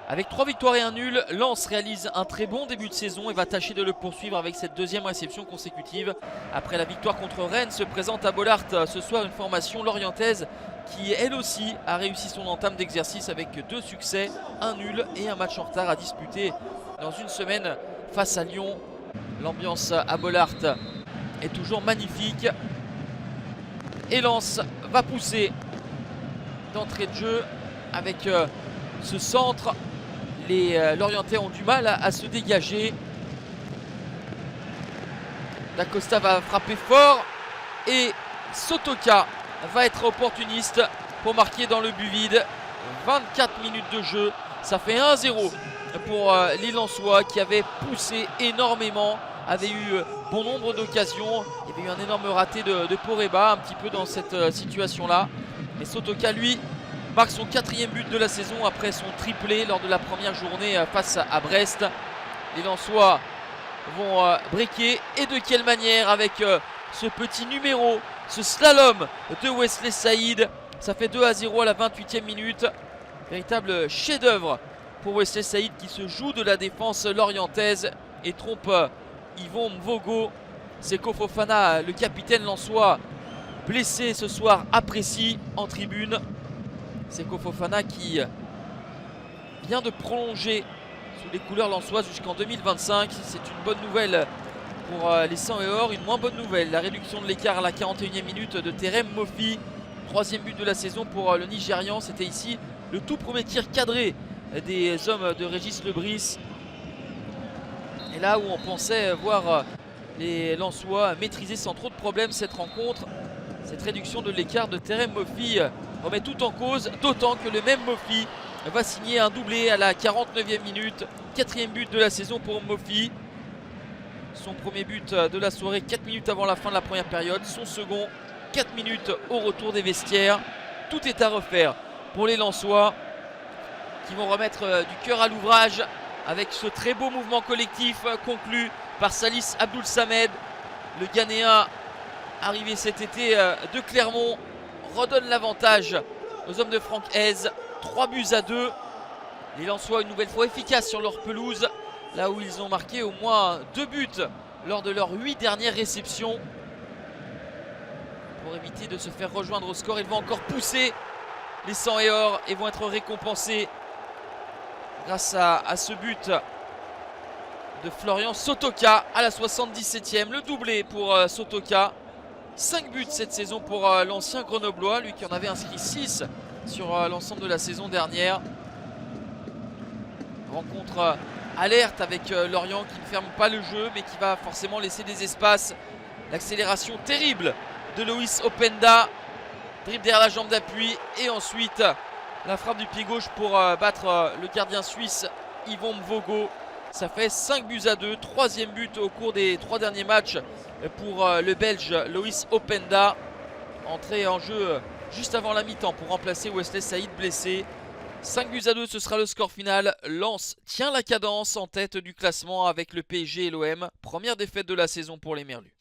Avec 3 victoires et un nul, Lens réalise un très bon début de saison et va tâcher de le poursuivre avec cette deuxième réception consécutive. Après la victoire contre Rennes, se présente à Bollaert ce soir une formation lorientaise qui elle aussi a réussi son entame d'exercice avec 2 succès, un nul et un match en retard à disputer dans une semaine face à Lyon. L'ambiance à Bollaert est toujours magnifique et Lens va pousser d'entrée de jeu avec ce centre. Les Lorientais ont du mal à se dégager. Dacosta va frapper fort et Sotoka va être opportuniste pour marquer dans le but vide. 24 minutes de jeu, ça fait 1-0 pour les Lensois qui avaient poussé énormément, avaient eu bon nombre d'occasions. Il y avait eu un énorme raté de Poreba un petit peu dans cette situation-là. Mais Sotoka, lui, marque son 4e but de la saison après son triplé lors de la première journée face à Brest. Les Lensois vont briquer, et de quelle manière avec ce petit numéro, ce slalom de Wesley Saïd. Ça fait 2-0 à la 28e minute. Véritable chef-d'œuvre pour Wesley Saïd qui se joue de la défense lorientaise et trompe Yvon Mvogo. Seko Fofana, le capitaine lensois, blessé ce soir, apprécie en tribune. Seko Fofana qui vient de prolonger sous les couleurs lensoises jusqu'en 2025. C'est une bonne nouvelle pour les 100 et or. Une moins bonne nouvelle, la réduction de l'écart à la 41e minute de Terem Moffi. 3e but de la saison pour le Nigérian. C'était ici le tout premier tir cadré des hommes de Régis Lebris. Et là où on pensait voir les Lensois maîtriser sans trop de problèmes cette rencontre, cette réduction de l'écart de Terem Moffi remet tout en cause, d'autant que le même Moffi va signer un doublé à la 49e minute. 4e but de la saison pour Moffi. Son premier but de la soirée 4 minutes avant la fin de la première période. Son second 4 minutes au retour des vestiaires. Tout est à refaire pour les Lensois qui vont remettre du cœur à l'ouvrage avec ce très beau mouvement collectif conclu par Salis Abdoul Samed. Le Ghanéen arrivé cet été de Clermont redonne l'avantage aux hommes de Franck Hez. 3-2. Les Lensois une nouvelle fois efficaces sur leur pelouse, là où ils ont marqué au moins 2 buts lors de leurs 8 dernières réceptions. Pour éviter de se faire rejoindre au score, ils vont encore pousser les 100 et or et vont être récompensés grâce à ce but de Florian Sotoka à la 77e. Le doublé pour Sotoka. 5 buts cette saison pour l'ancien Grenoblois, lui qui en avait inscrit 6 sur l'ensemble de la saison dernière. Rencontre alerte avec Lorient qui ne ferme pas le jeu mais qui va forcément laisser des espaces. L'accélération terrible de Loïs Openda. Dribble derrière la jambe d'appui et ensuite la frappe du pied gauche pour battre le gardien suisse Yvon Mvogo. Ça fait 5-2. 3e but au cours des 3 derniers matchs pour le Belge Loïs Openda. Entré en jeu juste avant la mi-temps pour remplacer Wesley Saïd blessé. 5-2, ce sera le score final. Lens tient la cadence en tête du classement avec le PSG et l'OM. Première défaite de la saison pour les Merlus.